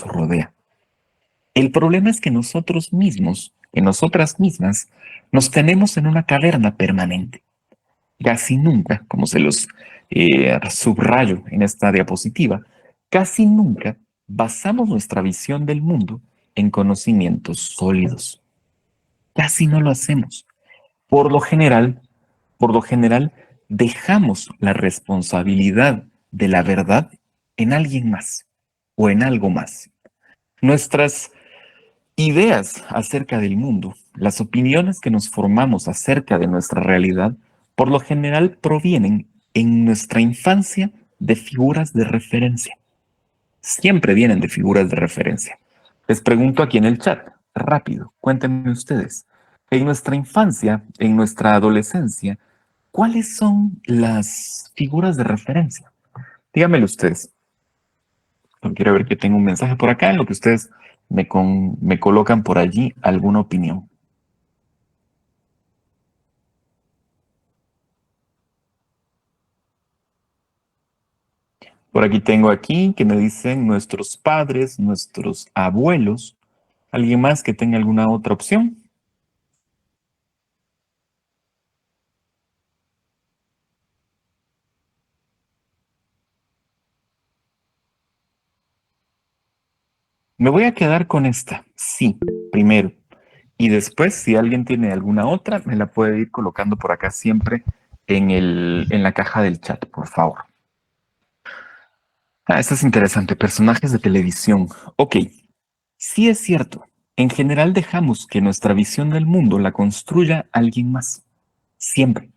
rodea. El problema es que nosotros mismos, que nosotras mismas, nos tenemos en una caverna permanente. Casi nunca, como se los subrayo en esta diapositiva, casi nunca basamos nuestra visión del mundo en conocimientos sólidos. Casi no lo hacemos. Por lo general, por lo general, dejamos la responsabilidad de la verdad en alguien más o en algo más. Nuestras ideas acerca del mundo, las opiniones que nos formamos acerca de nuestra realidad, por lo general provienen en nuestra infancia de figuras de referencia. Siempre vienen de figuras de referencia. Les pregunto aquí en el chat, rápido, cuéntenme ustedes. En nuestra infancia, en nuestra adolescencia, ¿cuáles son las figuras de referencia? Díganmelo ustedes. Quiero ver que tengo un mensaje por acá en lo que ustedes me colocan por allí alguna opinión. Por aquí tengo aquí que me dicen nuestros padres, nuestros abuelos. ¿Alguien más que tenga alguna otra opción? Me voy a quedar con esta. Sí, primero. Y después, si alguien tiene alguna otra, me la puede ir colocando por acá siempre en la caja del chat, por favor. Esto es interesante. Personajes de televisión. Ok, sí es cierto. En general dejamos que nuestra visión del mundo la construya alguien más. Siempre.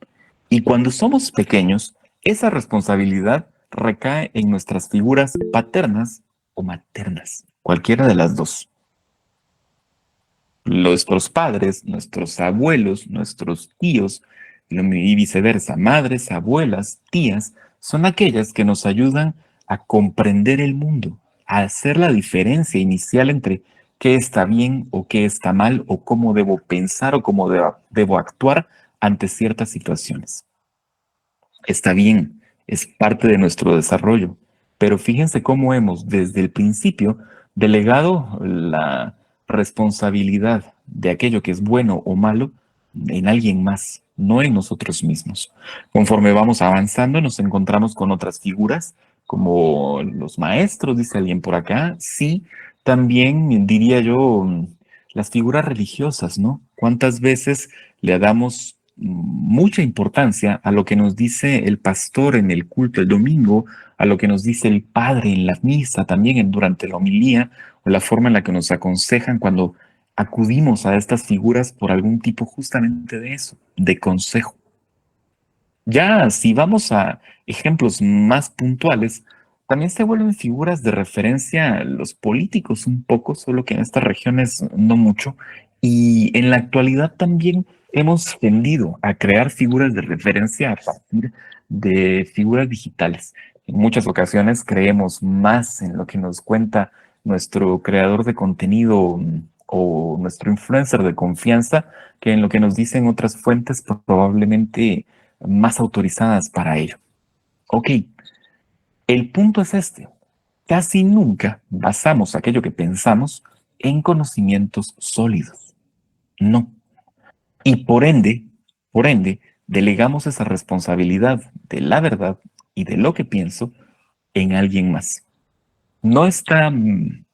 Y cuando somos pequeños, esa responsabilidad recae en nuestras figuras paternas o maternas, cualquiera de las dos. Nuestros padres, nuestros abuelos, nuestros tíos y viceversa, madres, abuelas, tías, son aquellas que nos ayudan a comprender el mundo, a hacer la diferencia inicial entre qué está bien o qué está mal o cómo debo pensar o cómo debo actuar ante ciertas situaciones. Está bien, es parte de nuestro desarrollo, pero fíjense cómo hemos desde el principio delegado la responsabilidad de aquello que es bueno o malo en alguien más, no en nosotros mismos. Conforme vamos avanzando, nos encontramos con otras figuras, como los maestros, dice alguien por acá. Sí, también diría yo las figuras religiosas, ¿no? ¿Cuántas veces le damos mucha importancia a lo que nos dice el pastor en el culto el domingo, a lo que nos dice el padre en la misa, también durante la homilía, o la forma en la que nos aconsejan cuando acudimos a estas figuras por algún tipo justamente de eso, de consejo? Ya si vamos a ejemplos más puntuales, también se vuelven figuras de referencia los políticos un poco, solo que en estas regiones no mucho. Y en la actualidad también hemos tendido a crear figuras de referencia a partir de figuras digitales. En muchas ocasiones creemos más en lo que nos cuenta nuestro creador de contenido o nuestro influencer de confianza que en lo que nos dicen otras fuentes probablemente más autorizadas para ello. Ok, el punto es este. Casi nunca basamos aquello que pensamos en conocimientos sólidos. No. Y por ende, delegamos esa responsabilidad de la verdad y de lo que pienso en alguien más. No está, no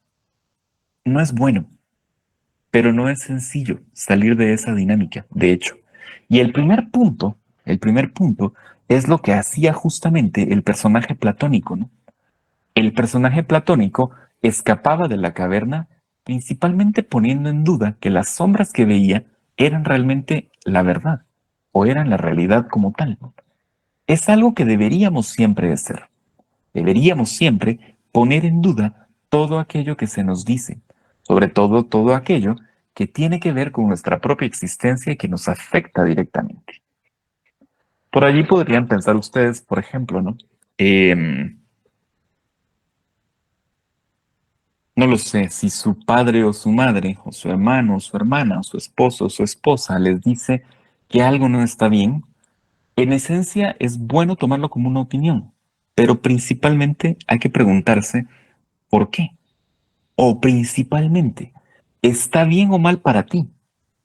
es bueno, pero no es sencillo salir de esa dinámica, de hecho. Y el primer punto es lo que hacía justamente el personaje platónico, ¿no? El personaje platónico escapaba de la caverna principalmente poniendo en duda que las sombras que veía eran realmente la verdad o eran la realidad como tal. Es algo que deberíamos siempre hacer. Deberíamos siempre poner en duda todo aquello que se nos dice, sobre todo todo aquello que tiene que ver con nuestra propia existencia y que nos afecta directamente. Por allí podrían pensar ustedes, por ejemplo, ¿no? No lo sé, si su padre o su madre, o su hermano o su hermana, o su esposo o su esposa les dice que algo no está bien, en esencia es bueno tomarlo como una opinión, pero principalmente hay que preguntarse ¿por qué? O principalmente, ¿está bien o mal para ti?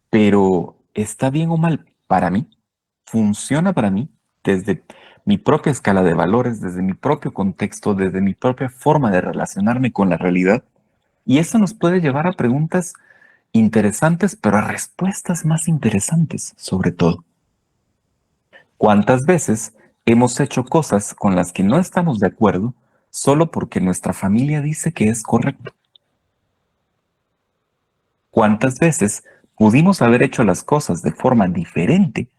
Pero ¿está bien o mal para mí? ¿Funciona para mí desde mi propia escala de valores, desde mi propio contexto, desde mi propia forma de relacionarme con la realidad? Y eso nos puede llevar a preguntas interesantes, pero a respuestas más interesantes, sobre todo. ¿Cuántas veces hemos hecho cosas con las que no estamos de acuerdo solo porque nuestra familia dice que es correcto? ¿Cuántas veces pudimos haber hecho las cosas de forma diferente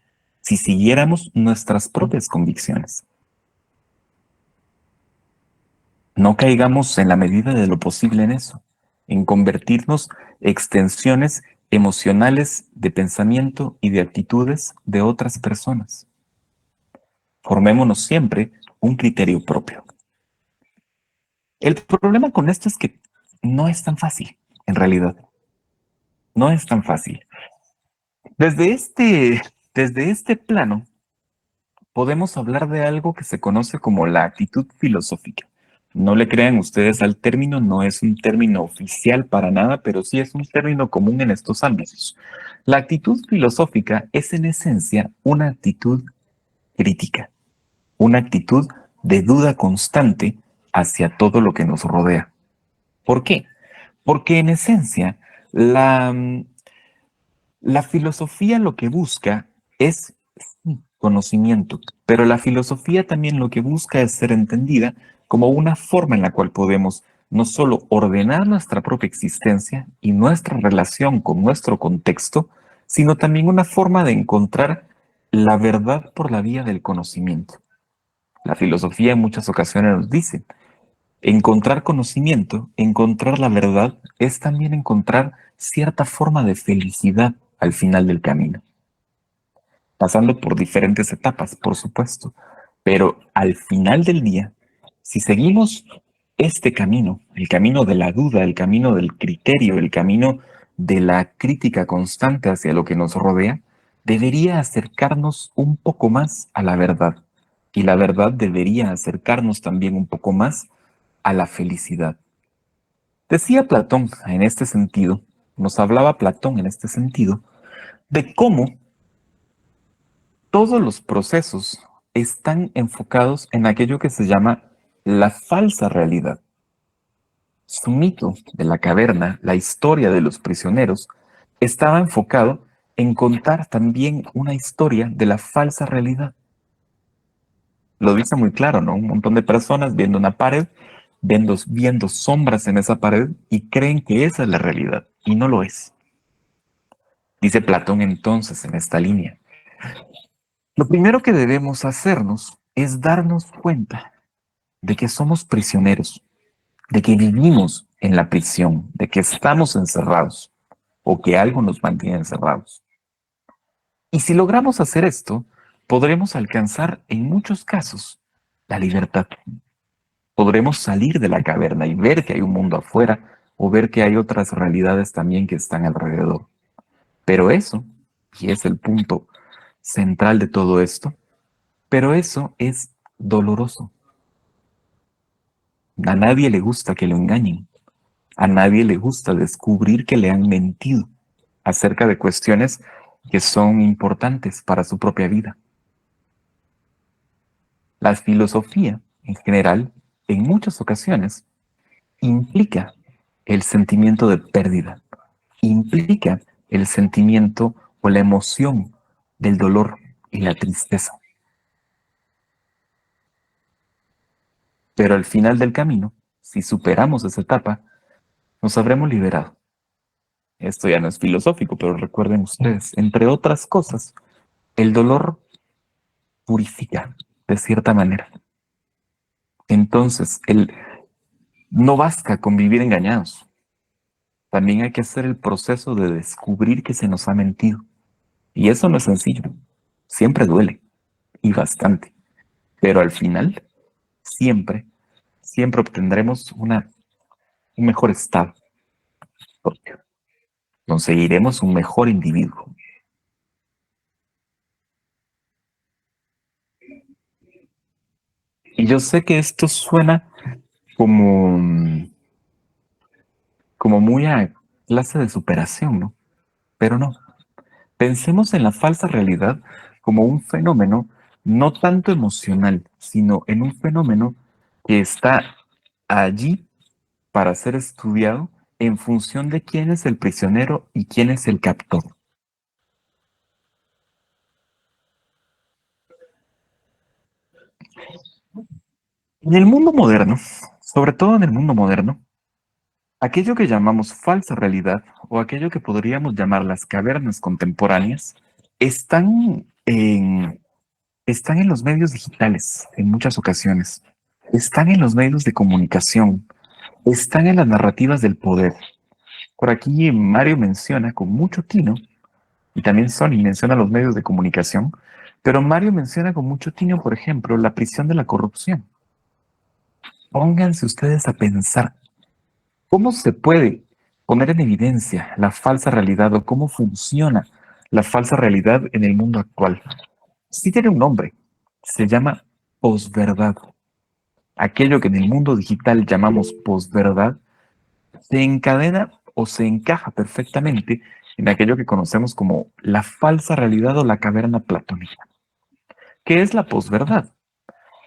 si siguiéramos nuestras propias convicciones? No caigamos en la medida de lo posible en eso, en convertirnos extensiones emocionales de pensamiento y de actitudes de otras personas. Formémonos siempre un criterio propio. El problema con esto es que no es tan fácil, en realidad. No es tan fácil. Desde este plano, podemos hablar de algo que se conoce como la actitud filosófica. No le crean ustedes al término, no es un término oficial para nada, pero sí es un término común en estos ámbitos. La actitud filosófica es en esencia una actitud crítica, una actitud de duda constante hacia todo lo que nos rodea. ¿Por qué? Porque en esencia la filosofía lo que busca es conocimiento, pero la filosofía también lo que busca es ser entendida como una forma en la cual podemos no solo ordenar nuestra propia existencia y nuestra relación con nuestro contexto, sino también una forma de encontrar la verdad por la vía del conocimiento. La filosofía en muchas ocasiones nos dice, encontrar conocimiento, encontrar la verdad, es también encontrar cierta forma de felicidad al final del camino, pasando por diferentes etapas, por supuesto. Pero al final del día, si seguimos este camino, el camino de la duda, el camino del criterio, el camino de la crítica constante hacia lo que nos rodea, debería acercarnos un poco más a la verdad. Y la verdad debería acercarnos también un poco más a la felicidad. Decía Platón en este sentido, nos hablaba Platón en este sentido, de cómo todos los procesos están enfocados en aquello que se llama la falsa realidad. Su mito de la caverna, la historia de los prisioneros, estaba enfocado en contar también una historia de la falsa realidad. Lo dice muy claro, ¿no? Un montón de personas viendo una pared, viendo sombras en esa pared y creen que esa es la realidad y no lo es. Dice Platón entonces en esta línea. Lo primero que debemos hacernos es darnos cuenta de que somos prisioneros, de que vivimos en la prisión, de que estamos encerrados o que algo nos mantiene encerrados. Y si logramos hacer esto, podremos alcanzar en muchos casos la libertad. Podremos salir de la caverna y ver que hay un mundo afuera o ver que hay otras realidades también que están alrededor. Pero eso, y es el punto central de todo esto, pero eso es doloroso. A nadie le gusta que lo engañen. A nadie le gusta descubrir que le han mentido acerca de cuestiones que son importantes para su propia vida. La filosofía, en general, en muchas ocasiones, implica el sentimiento de pérdida, implica el sentimiento o la emoción del dolor y la tristeza. Pero al final del camino, si superamos esa etapa, nos habremos liberado. Esto ya no es filosófico, pero recuerden ustedes, entre otras cosas, el dolor purifica de cierta manera. Entonces, no basta con vivir engañados. También hay que hacer el proceso de descubrir que se nos ha mentido. Y eso no es sencillo. Siempre duele, y bastante. Pero al final, siempre, siempre obtendremos un mejor estado propio. Conseguiremos un mejor individuo. Y yo sé que esto suena como, como muy a clase de superación, ¿no? Pero no. Pensemos en la falsa realidad como un fenómeno no tanto emocional, sino en un fenómeno que está allí para ser estudiado en función de quién es el prisionero y quién es el captor. En el mundo moderno, sobre todo en el mundo moderno, aquello que llamamos falsa realidad o aquello que podríamos llamar las cavernas contemporáneas están en los medios digitales en muchas ocasiones, están en los medios de comunicación, están en las narrativas del poder. Por aquí Mario menciona con mucho tino, y también Sony menciona los medios de comunicación, pero Mario menciona con mucho tino, por ejemplo, la prisión de la corrupción. Pónganse ustedes a pensar cómo se puede poner en evidencia la falsa realidad o cómo funciona la falsa realidad en el mundo actual. Sí tiene un nombre, se llama posverdad. Aquello que en el mundo digital llamamos posverdad se encadena o se encaja perfectamente en aquello que conocemos como la falsa realidad o la caverna platónica. ¿Qué es la posverdad?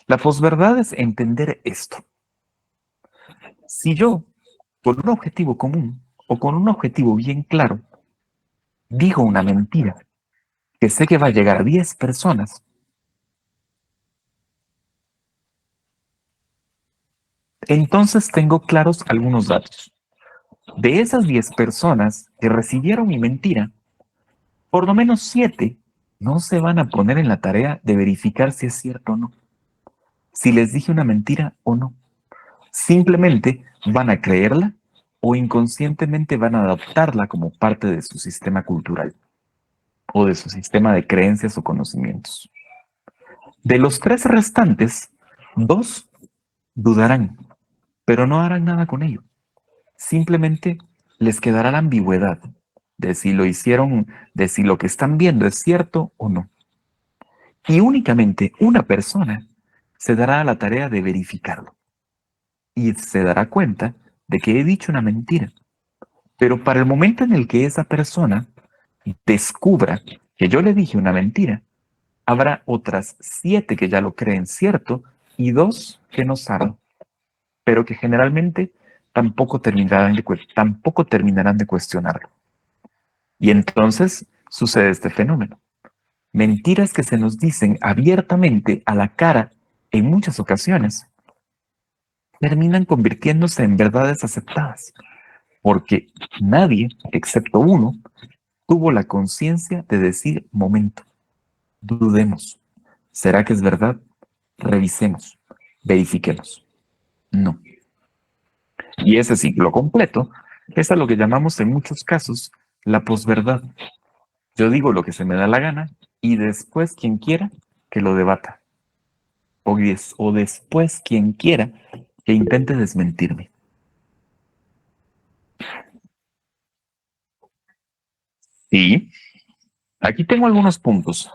La posverdad es entender esto. Si yo, con un objetivo común o con un objetivo bien claro, digo una mentira que sé que va a llegar a 10 personas, entonces tengo claros algunos datos. De esas 10 personas que recibieron mi mentira, por lo menos 7 no se van a poner en la tarea de verificar si es cierto o no, si les dije una mentira o no. Simplemente van a creerla o inconscientemente van a adoptarla como parte de su sistema cultural o de su sistema de creencias o conocimientos. De los 3 restantes, 2 dudarán, pero no harán nada con ello. Simplemente les quedará la ambigüedad de si lo hicieron, de si lo que están viendo es cierto o no. Y únicamente una persona se dará a la tarea de verificarlo y se dará cuenta de que he dicho una mentira. Pero para el momento en el que esa persona descubra que yo le dije una mentira, habrá otras 7 que ya lo creen cierto y 2 que no saben, pero que generalmente tampoco terminarán de cuestionarlo. Y entonces sucede este fenómeno. Mentiras que se nos dicen abiertamente a la cara en muchas ocasiones terminan convirtiéndose en verdades aceptadas, porque nadie, excepto uno, tuvo la conciencia de decir, momento, dudemos. ¿Será que es verdad? Revisemos, verifiquemos. No. Y ese ciclo completo es a lo que llamamos en muchos casos la posverdad. Yo digo lo que se me da la gana y después quien quiera que lo debata. O después quien quiera que intente desmentirme. Y aquí tengo algunos puntos.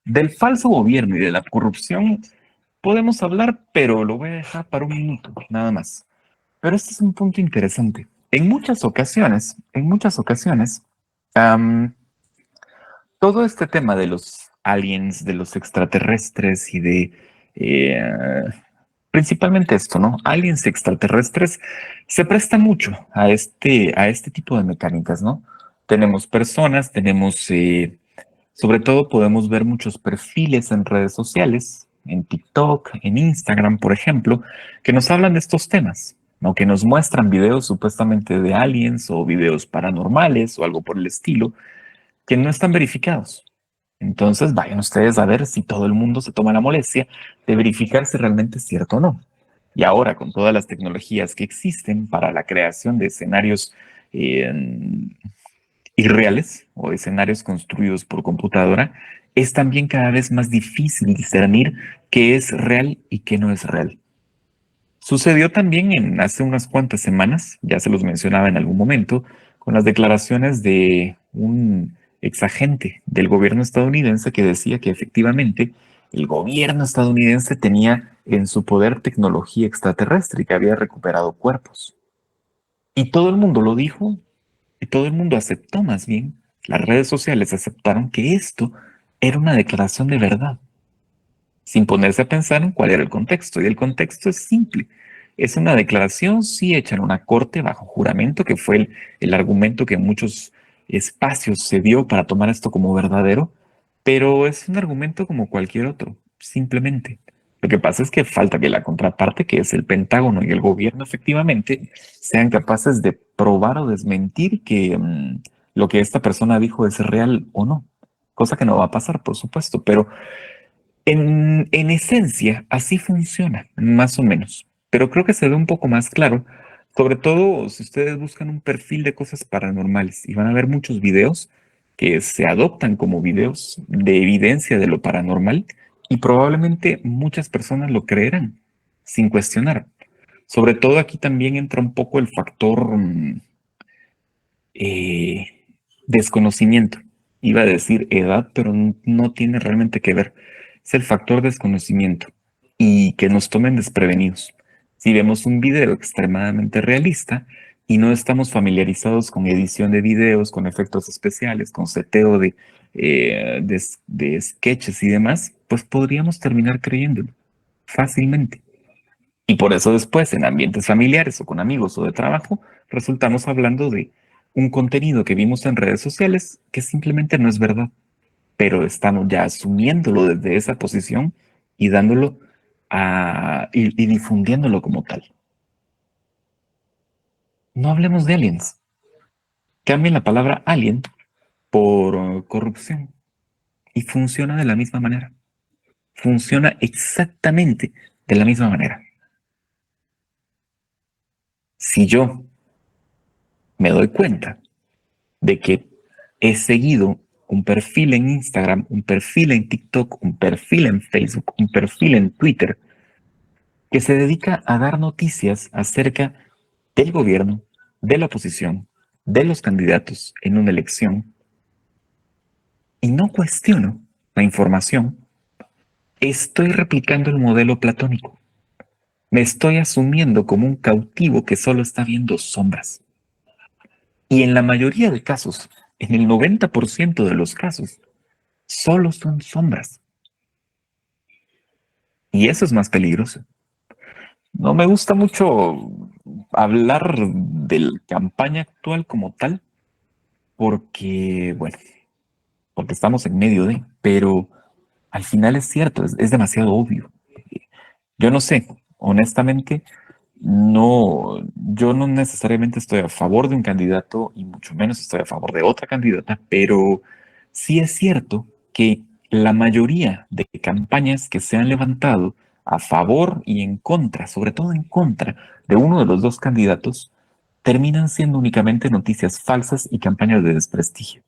Del falso gobierno y de la corrupción podemos hablar, pero lo voy a dejar para un minuto, nada más. Pero este es un punto interesante. En muchas ocasiones, am, todo este tema de los aliens, de los extraterrestres y de eh, principalmente esto, ¿no? Aliens extraterrestres se presta mucho a este tipo de mecánicas, ¿no? Tenemos personas, sobre todo podemos ver muchos perfiles en redes sociales, en TikTok, en Instagram, por ejemplo, que nos hablan de estos temas, ¿no? Que nos muestran videos supuestamente de aliens o videos paranormales o algo por el estilo, que no están verificados. Entonces, vayan ustedes a ver si todo el mundo se toma la molestia de verificar si realmente es cierto o no. Y ahora, con todas las tecnologías que existen para la creación de escenarios eh, irreales o escenarios construidos por computadora, es también cada vez más difícil discernir qué es real y qué no es real. Sucedió también hace unas cuantas semanas, ya se los mencionaba en algún momento, con las declaraciones de un exagente del gobierno estadounidense que decía que efectivamente el gobierno estadounidense tenía en su poder tecnología extraterrestre y que había recuperado cuerpos. Y todo el mundo lo dijo y todo el mundo aceptó más bien. Las redes sociales aceptaron que esto era una declaración de verdad, sin ponerse a pensar en cuál era el contexto. Y el contexto es simple. Es una declaración, sí, hecha en una corte bajo juramento, que fue el argumento que en muchos espacios se dio para tomar esto como verdadero, pero es un argumento como cualquier otro, simplemente. Lo que pasa es que falta que la contraparte, que es el Pentágono y el gobierno, efectivamente, sean capaces de probar o desmentir que lo que esta persona dijo es real o no. Cosa que no va a pasar, por supuesto, pero en esencia, así funciona, más o menos. Pero creo que se ve un poco más claro, sobre todo si ustedes buscan un perfil de cosas paranormales y van a ver muchos videos que se adoptan como videos de evidencia de lo paranormal y probablemente muchas personas lo creerán sin cuestionar. Sobre todo aquí también entra un poco el factor eh, desconocimiento. Iba a decir edad, pero no tiene realmente que ver. Es el factor desconocimiento y que nos tomen desprevenidos. Si vemos un video extremadamente realista y no estamos familiarizados con edición de videos, con efectos especiales, con seteo de sketches y demás, pues podríamos terminar creyéndolo fácilmente. Y por eso después, en ambientes familiares o con amigos o de trabajo, resultamos hablando de un contenido que vimos en redes sociales que simplemente no es verdad, pero estamos ya asumiéndolo desde esa posición y dándolo y difundiéndolo como tal. No hablemos de aliens. Cambien la palabra alien por corrupción y funciona de la misma manera. Funciona exactamente de la misma manera. Si yo me doy cuenta de que he seguido un perfil en Instagram, un perfil en TikTok, un perfil en Facebook, un perfil en Twitter, que se dedica a dar noticias acerca del gobierno, de la oposición, de los candidatos en una elección, y no cuestiono la información, estoy replicando el modelo platónico. Me estoy asumiendo como un cautivo que solo está viendo sombras. Y en la mayoría de casos, en el 90% de los casos, solo son sombras. Y eso es más peligroso. No me gusta mucho hablar de la campaña actual como tal, porque, bueno, porque estamos en medio de, pero al final es cierto, es demasiado obvio. Yo no sé, honestamente, no, yo no necesariamente estoy a favor de un candidato y mucho menos estoy a favor de otra candidata, pero sí es cierto que la mayoría de campañas que se han levantado a favor y en contra, sobre todo en contra de uno de los dos candidatos, terminan siendo únicamente noticias falsas y campañas de desprestigio.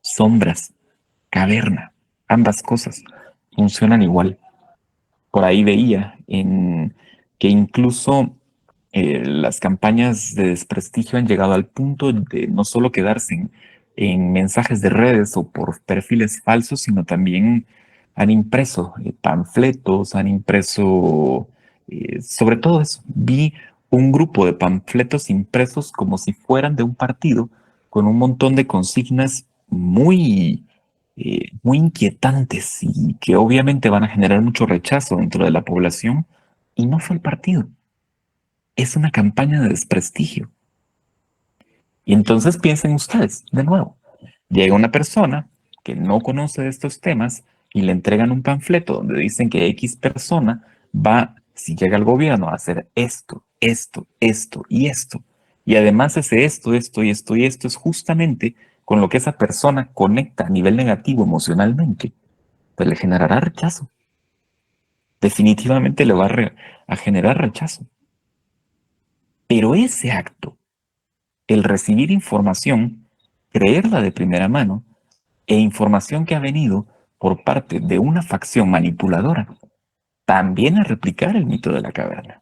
Sombras, caverna, ambas cosas funcionan igual. Por ahí veía que incluso las campañas de desprestigio han llegado al punto de no solo quedarse en mensajes de redes o por perfiles falsos, sino también han impreso panfletos, han impreso, sobre todo eso, vi un grupo de panfletos impresos como si fueran de un partido, con un montón de consignas muy inquietantes y que obviamente van a generar mucho rechazo dentro de la población. Y no fue el partido, es una campaña de desprestigio. Y entonces piensen ustedes, de nuevo, llega una persona que no conoce de estos temas y le entregan un panfleto donde dicen que X persona va, si llega al gobierno, a hacer esto, esto, esto y esto. Y además ese esto y esto y esto es justamente con lo que esa persona conecta a nivel negativo emocionalmente, pues le generará rechazo. Definitivamente le va a generar rechazo. Pero ese acto, el recibir información, creerla de primera mano, e información que ha venido por parte de una facción manipuladora, también a replicar el mito de la caverna.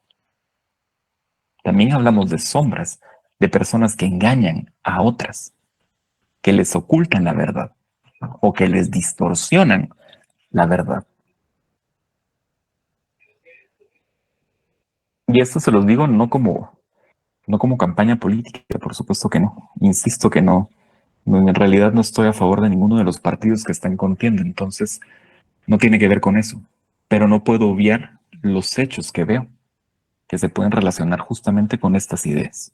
También hablamos de sombras, de personas que engañan a otras, que les ocultan la verdad o que les distorsionan la verdad. Y esto se los digo no como No como campaña política, por supuesto que no. Insisto que no. En realidad no estoy a favor de ninguno de los partidos que están en contienda, entonces no tiene que ver con eso. Pero no puedo obviar los hechos que veo, que se pueden relacionar justamente con estas ideas.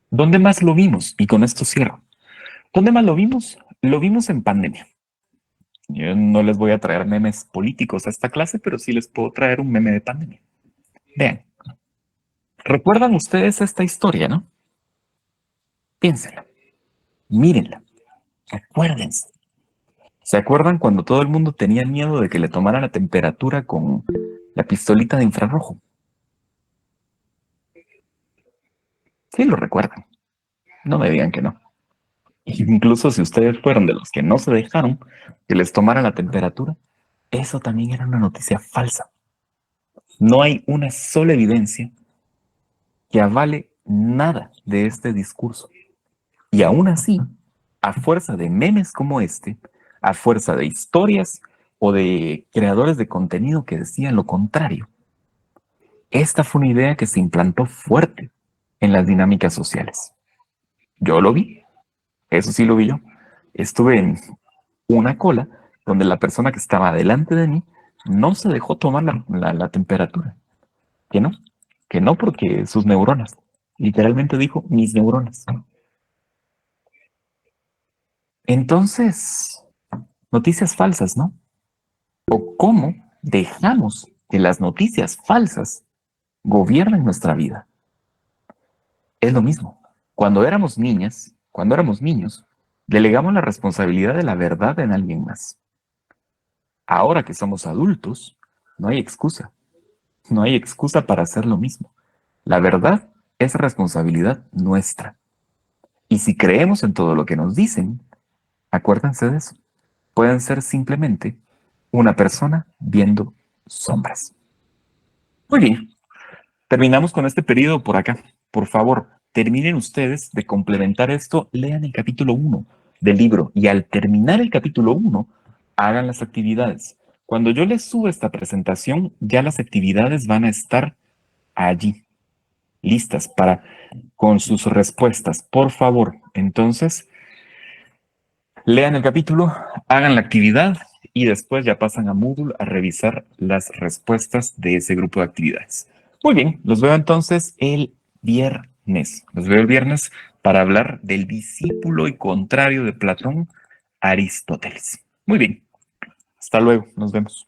¿Dónde más lo vimos? Y con esto cierro. ¿Dónde más lo vimos? Lo vimos en pandemia. Yo no les voy a traer memes políticos a esta clase, pero sí les puedo traer un meme de pandemia. Vean, ¿recuerdan ustedes esta historia, no? Piénsenla, mírenla, acuérdense. ¿Se acuerdan cuando todo el mundo tenía miedo de que le tomara la temperatura con la pistolita de infrarrojo? Sí, lo recuerdan. No me digan que no. Incluso si ustedes fueron de los que no se dejaron que les tomara la temperatura, eso también era una noticia falsa. No hay una sola evidencia que avale nada de este discurso. Y aún así, a fuerza de memes como este, a fuerza de historias o de creadores de contenido que decían lo contrario, esta fue una idea que se implantó fuerte en las dinámicas sociales. Yo lo vi, eso sí lo vi yo. Estuve en una cola donde la persona que estaba delante de mí no se dejó tomar la temperatura. Que no, que no porque sus neuronas. Literalmente dijo mis neuronas. Entonces, noticias falsas, ¿no? O cómo dejamos que las noticias falsas gobiernen nuestra vida. Es lo mismo. Cuando éramos niñas, cuando éramos niños, delegamos la responsabilidad de la verdad en alguien más. Ahora que somos adultos, no hay excusa. No hay excusa para hacer lo mismo. La verdad es responsabilidad nuestra. Y si creemos en todo lo que nos dicen, acuérdense de eso. Pueden ser simplemente una persona viendo sombras. Muy bien, terminamos con este periodo por acá. Por favor, terminen ustedes de complementar esto, lean el capítulo 1 del libro y al terminar el capítulo 1, hagan las actividades. Cuando yo les suba esta presentación, ya las actividades van a estar allí, listas para con sus respuestas. Por favor, entonces, lean el capítulo, hagan la actividad y después ya pasan a Moodle a revisar las respuestas de ese grupo de actividades. Muy bien, los veo entonces el viernes. Los veo el viernes para hablar del discípulo y contrario de Platón, Aristóteles. Muy bien, hasta luego, nos vemos.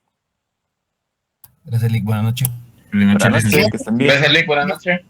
Gracias, Lick. Buenas noches. Buenas noches, que estén bien. Gracias, Lick. Buenas noches.